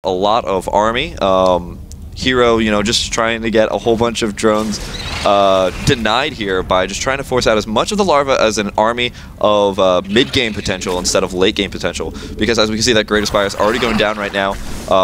a lot of army. HerO, you know, just trying to get a whole bunch of drones denied here by just trying to force out as much of the larva as an army of mid-game potential instead of late-game potential. Because as we can see, that Greater Spire is already going down right now.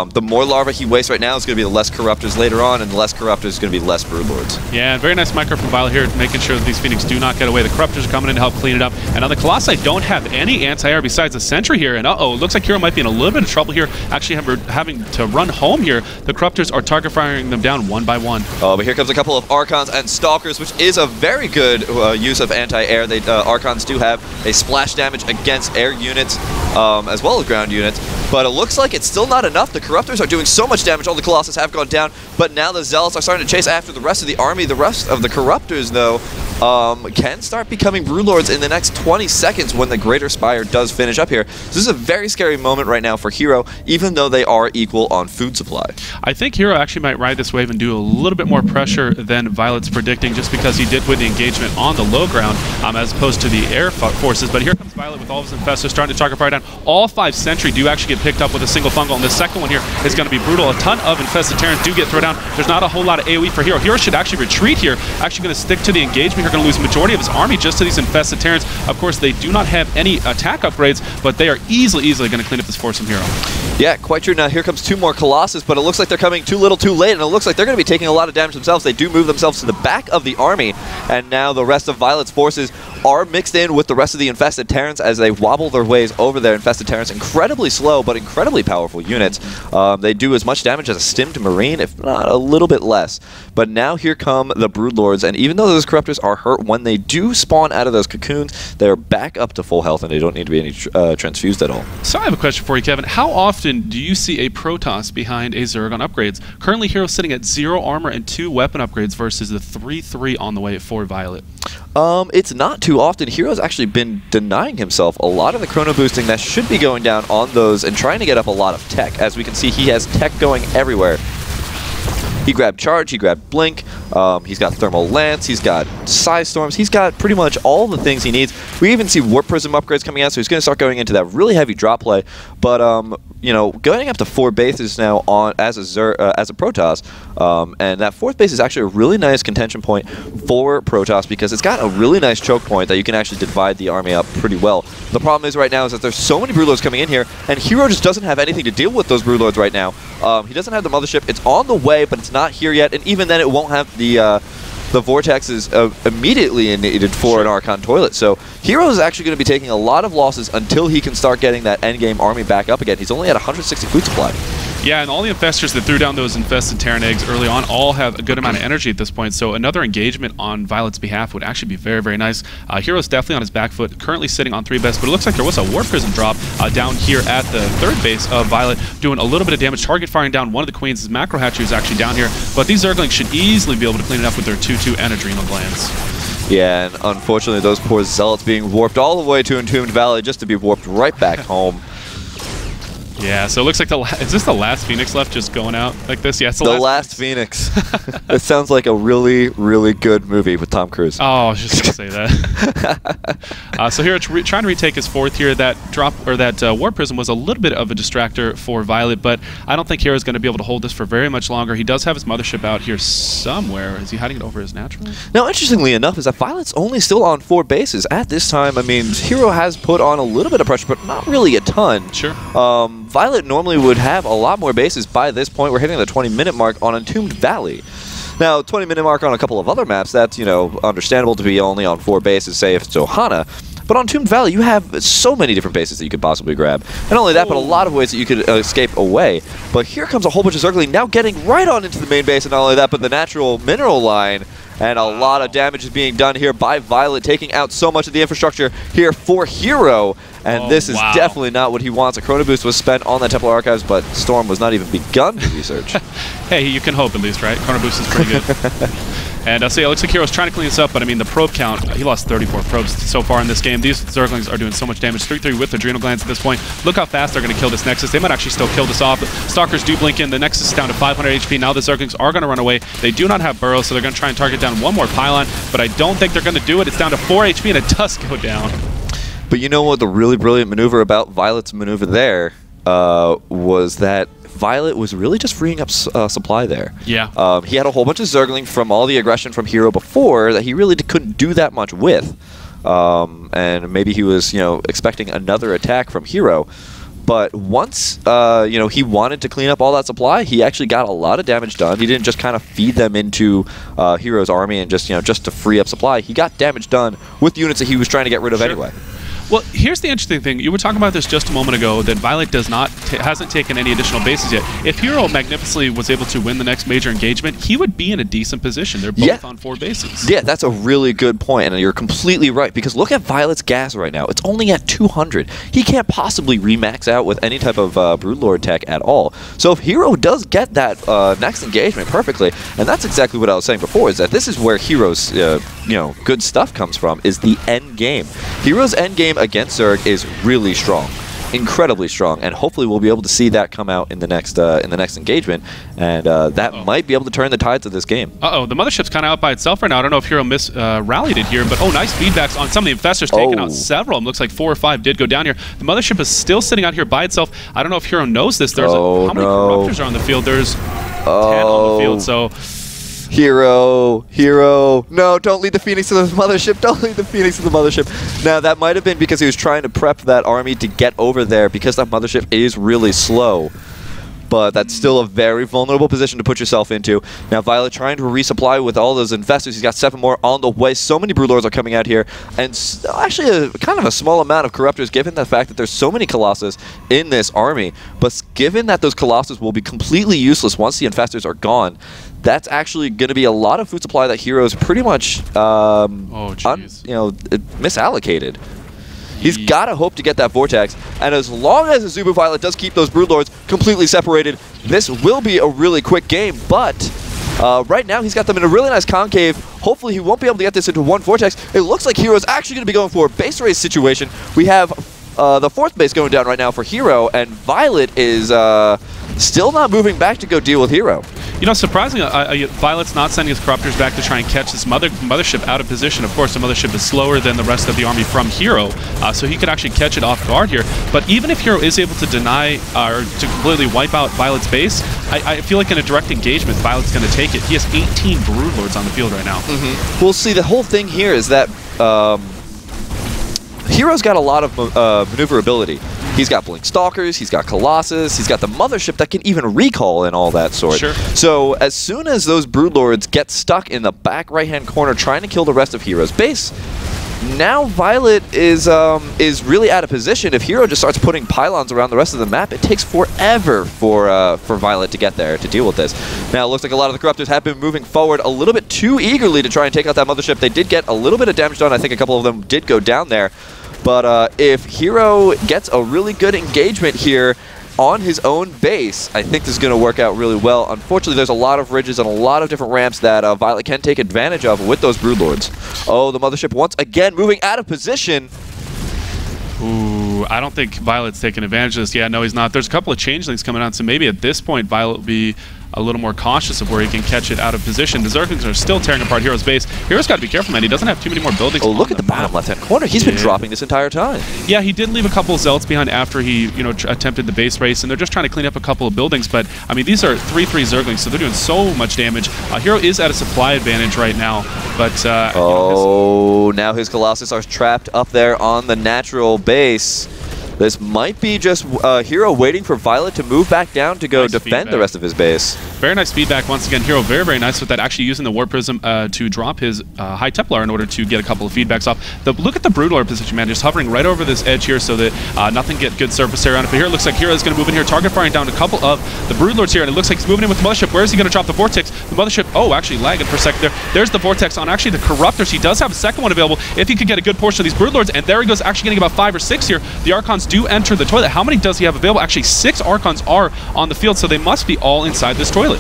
The more larva he wastes right now is going to be the less Corruptors later on, and the less Corruptors is going to be less Broodlords. Yeah, very nice micro from viOlet here, making sure that these Phoenix do not get away. The Corruptors are coming in to help clean it up. And on the Colossi don't have any anti-air besides the Sentry here. And uh-oh, looks like HerO might be in a little bit of trouble here, actually having to run home here. The Corruptors are target firing them down one by one. Oh, but here comes a couple of Archons and Stalkers, which is a very good use of anti-air. Archons do have a splash damage against air units as well as ground units, but it looks like it's still not enough. The Corruptors are doing so much damage. All the Colossus have gone down, but now the Zealots are starting to chase after the rest of the army. The rest of the Corruptors, though, can start becoming Broodlords in the next 20 seconds when the Greater Spire does finish up here. So this is a very scary moment right now for HerO, even though they are equal on food supply. I think HerO actually might ride this wave and do a little bit more pressure than violet's predicting, just because he did win the engagement on the low ground as opposed to the air forces. But here comes violet with all of his infestors starting to target fire down. All 5 Sentry do actually get picked up with a single fungal, and the second one here is going to be brutal. A ton of infested Terrans do get thrown down. There's not a whole lot of AoE for HerO. HerO should actually retreat here, actually going to stick to the engagement. Here, going to lose the majority of his army just to these infested Terrans. Of course, they do not have any attack upgrades, but they are easily going to clean up this force from HerO. Yeah, quite true. Now here comes 2 more Colossus, but it looks like they're coming too little too late, and it looks like they're going to be taking a lot of damage themselves. They do move themselves to the back of the army, and now the rest of violet's forces are mixed in with the rest of the infested Terrans as they wobble their ways over their infested Terrans. Incredibly slow, but incredibly powerful units. They do as much damage as a stimmed Marine, if not a little bit less. But now here come the Broodlords, and even though those Corruptors are hurt, when they do spawn out of those cocoons, they're back up to full health, and they don't need to be any transfused at all. So I have a question for you, Kevin. How often do you see a Protoss behind a Zerg on upgrades? Currently, HerO sitting at 0 armor and 2 weapon upgrades versus the 3-3 on the way for violet. It's not too often. HerO's actually been denying himself a lot of the chrono boosting that should be going down on those and trying to get up a lot of tech. As we can see, he has tech going everywhere. He grabbed Charge, he grabbed Blink, he's got Thermal Lance, he's got Psy Storms, he's got pretty much all the things he needs. We even see Warp Prism upgrades coming out, so he's going to start going into that really heavy drop play. But, you know, going up to 4 bases now on as a Protoss, and that 4th base is actually a really nice contention point for Protoss because it's got a really nice choke point that you can actually divide the army up pretty well. The problem is right now is that there's so many Broodlords coming in here, and HerO just doesn't have anything to deal with those Broodlords right now. He doesn't have the Mothership. It's on the way, but it's not here yet, and even then it won't have the vortexes immediately needed for an Archon toilet. So HerO is actually going to be taking a lot of losses until he can start getting that endgame army back up again. He's only at 160 food supply. Yeah, and all the infestors that threw down those infested Terran eggs early on all have a good amount of energy at this point, so another engagement on violet's behalf would actually be very, very nice. HerO's definitely on his back foot, currently sitting on 3 best, but it looks like there was a Warp Prism drop down here at the 3rd base of violet, doing a little bit of damage, target firing down one of the queens. His Macro Hatchery is actually down here, but these Zerglings should easily be able to clean it up with their 2-2 and Adrenal Glands. Yeah, and unfortunately those poor Zealots being warped all the way to Entombed Valley just to be warped right back home. Yeah, so it looks like is this the last Phoenix left just going out like this? Yeah, it's the last Phoenix. It sounds like a really, really good movie with Tom Cruise. Oh, I was just going to say that. So here, trying to retake his 4th here. That drop, or that Warp Prism was a little bit of a distractor for violet, but I don't think HerO is going to be able to hold this for very much longer. He does have his Mothership out here somewhere. Is he hiding it over his natural? Now, interestingly enough, is that violet's only still on 4 bases at this time. I mean, HerO has put on a little bit of pressure, but not really a ton. Sure. Violet normally would have a lot more bases by this point. We're hitting the 20-minute mark on Entombed Valley. Now, 20-minute mark on a couple of other maps, that's, you know, understandable to be only on 4 bases, say if it's Ohana. But on Entombed Valley, you have so many different bases that you could possibly grab. Not only that, but a lot of ways that you could escape away. But here comes a whole bunch of Zergling now getting right on into the main base, and not only that, but the natural mineral line. And a lot of damage is being done here by violet, taking out so much of the infrastructure here for HerO. And this is definitely not what he wants. A Chrono Boost was spent on that Templar Archives, but Storm was not even begun to research. Hey, you can hope at least, right? Chrono Boost is pretty good. And so yeah, it looks like HerO's trying to clean this up, but I mean, the probe count, he lost 34 probes so far in this game. These Zerglings are doing so much damage. 3-3 with Adrenal Glands at this point. Look how fast they're going to kill this Nexus. They might actually still kill this off. Stalkers do blink in. The Nexus is down to 500 HP. Now the Zerglings are going to run away. They do not have burrows, so they're going to try and target down one more pylon, but I don't think they're going to do it. It's down to 4 HP, and it does go down. But you know what the really brilliant maneuver about Violet's maneuver there was that viOlet was really just freeing up supply there. Yeah. He had a whole bunch of Zergling from all the aggression from HerO before that he really couldn't do that much with. And maybe he was, expecting another attack from HerO. But once, he wanted to clean up all that supply, he actually got a lot of damage done. He didn't just kind of feed them into HerO's army and just to free up supply. He got damage done with units that he was trying to get rid of anyway. Well, here's the interesting thing. You were talking about this just a moment ago, that viOlet hasn't taken any additional bases yet. If HerO magnificently was able to win the next major engagement, he would be in a decent position. They're both on 4 bases. Yeah, that's a really good point, and you're completely right, because look at viOlet's gas right now. It's only at 200. He can't possibly remax out with any type of Broodlord tech at all. So if HerO does get that next engagement perfectly, and that's exactly what I was saying before, is that this is where HerO's good stuff comes from, is the end game. HerO's end game against Zerg is really strong, incredibly strong, and hopefully we'll be able to see that come out in the next engagement, and that might be able to turn the tides of this game. The mothership's kind of out by itself right now. I don't know if HerO rallied it here, but nice feedbacks on some of the infestors, taking out several. It looks like 4 or 5 did go down here. The mothership is still sitting out here by itself. I don't know if HerO knows this. There's how many corruptors are on the field? There's 10 on the field, so... HerO, no, don't lead the Phoenix to the mothership, don't lead the Phoenix to the mothership. Now, that might have been because he was trying to prep that army to get over there, because that mothership is really slow. But that's still a very vulnerable position to put yourself into. Now, viOlet trying to resupply with all those infestors. He's got 7 more on the way. So many Broodlords are coming out here. And actually, kind of a small amount of Corruptors, given the fact that there's so many Colossus in this army. But given that those Colossus will be completely useless once the infestors are gone, that's actually going to be a lot of food supply that HerO's pretty much misallocated. He's got to hope to get that Vortex, and as long as Azubu viOlet does keep those Broodlords completely separated, this will be a really quick game, but right now he's got them in a really nice concave. Hopefully he won't be able to get this into one Vortex. It looks like HerO's actually going to be going for a base race situation. We have the 4th base going down right now for HerO, and viOlet is still not moving back to go deal with HerO. Surprisingly, viOlet's not sending his Corruptors back to try and catch this mothership out of position. Of course, the mothership is slower than the rest of the army from HerO, so he could actually catch it off guard here. But even if HerO is able to deny or to completely wipe out viOlet's base, I feel like in a direct engagement, viOlet's going to take it. He has 18 Broodlords on the field right now. Well, see, the whole thing here is that HerO's got a lot of maneuverability. He's got Blink Stalkers, he's got Colossus, he's got the mothership that can even recall and all that sort. Sure. So as soon as those Broodlords get stuck in the back right-hand corner trying to kill the rest of HerO's base, now viOlet is really out of position. If HerO just starts putting pylons around the rest of the map, it takes forever for viOlet to get there to deal with this. Now it looks like a lot of the Corruptors have been moving forward a little bit too eagerly to try and take out that mothership. They did get a little bit of damage done. I think a couple of them did go down there. But if HerO gets a really good engagement here on his own base, I think this is going to work out really well. Unfortunately, there's a lot of ridges and a lot of different ramps that viOlet can take advantage of with those Broodlords. The mothership once again moving out of position. Ooh, I don't think viOlet's taking advantage of this. Yeah, no, he's not. There's a couple of changelings coming out, so maybe at this point viOlet will be a little more cautious of where he can catch it out of position. The Zerglings are still tearing apart HerO's base. HerO's got to be careful, man. He doesn't have too many more buildings. Look at the bottom left-hand corner. He's been dropping this entire time. Yeah, he did leave a couple of Zealots behind after he, attempted the base race, and they're just trying to clean up a couple of buildings. But I mean, these are 3/3 Zerglings, so they're doing so much damage. HerO is at a supply advantage right now, but now his Colossus are trapped up there on the natural base. This might be just HerO waiting for viOlet to move back down to go defend the rest of his base. Very nice feedback once again. HerO very, very nice with that, actually using the Warp Prism to drop his High Templar in order to get a couple of feedbacks off. Look at the Broodlord position, man, just hovering right over this edge here so that nothing get good surface area on it. But here it looks like HerO is going to move in here, target firing down a couple of the Broodlords here, and it looks like he's moving in with the mothership. Where is he going to drop the Vortex? The mothership, actually lagging for a second there. There's the Vortex on actually the Corruptors. He does have a second one available if he could get a good portion of these Broodlords, and there he goes, actually getting about 5 or 6 here. The Archons do enter the toilet. How many does he have available? Actually, 6 Archons are on the field, so they must be all inside this toilet.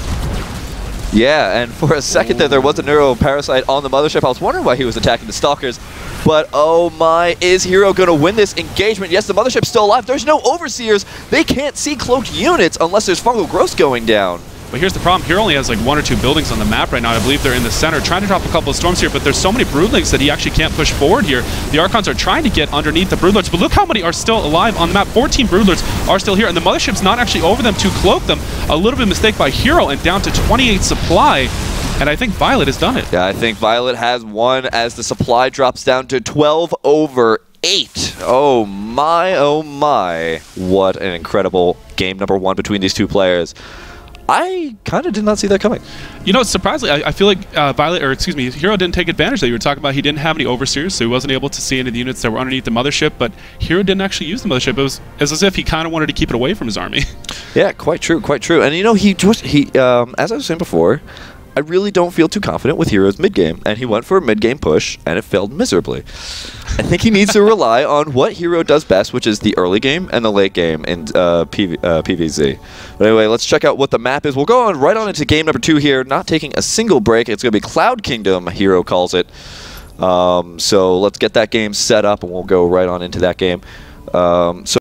Yeah, and for a second there was a Neuroparasite on the mothership. I was wondering why he was attacking the Stalkers. But oh my, is HerO going to win this engagement? Yes, the mothership's still alive. There's no Overseers. They can't see cloaked units unless there's Fungal Growth going down. But here's the problem. HerO only has like 1 or 2 buildings on the map right now. I believe they're in the center, trying to drop a couple of storms here, but there's so many Broodlings that he actually can't push forward here. The Archons are trying to get underneath the Broodlords, but look how many are still alive on the map. 14 Broodlords are still here, and the Mothership's not actually over them to cloak them. A little bit of mistake by HerO, and down to 28 supply. And I think viOlet has done it. Yeah, I think viOlet has won as the supply drops down to 12 over 8. Oh my. What an incredible game number 1 between these two players. I kind of did not see that coming. You know, surprisingly, I feel like HerO didn't take advantage of that. You were talking about he didn't have any overseers, so he wasn't able to see any of the units that were underneath the mothership, but HerO didn't actually use the mothership. It was as if he kind of wanted to keep it away from his army. Yeah, quite true. And you know, as I was saying before, I really don't feel too confident with HerO's mid-game, and he went for a mid-game push, and it failed miserably. I think he needs to rely on what HerO does best, which is the early game and the late game in PvZ. But anyway, let's check out what the map is. We'll go on right on into game number 2 here, not taking a single break. It's going to be Cloud Kingdom, HerO calls it. So let's get that game set up, and we'll go right on into that game. So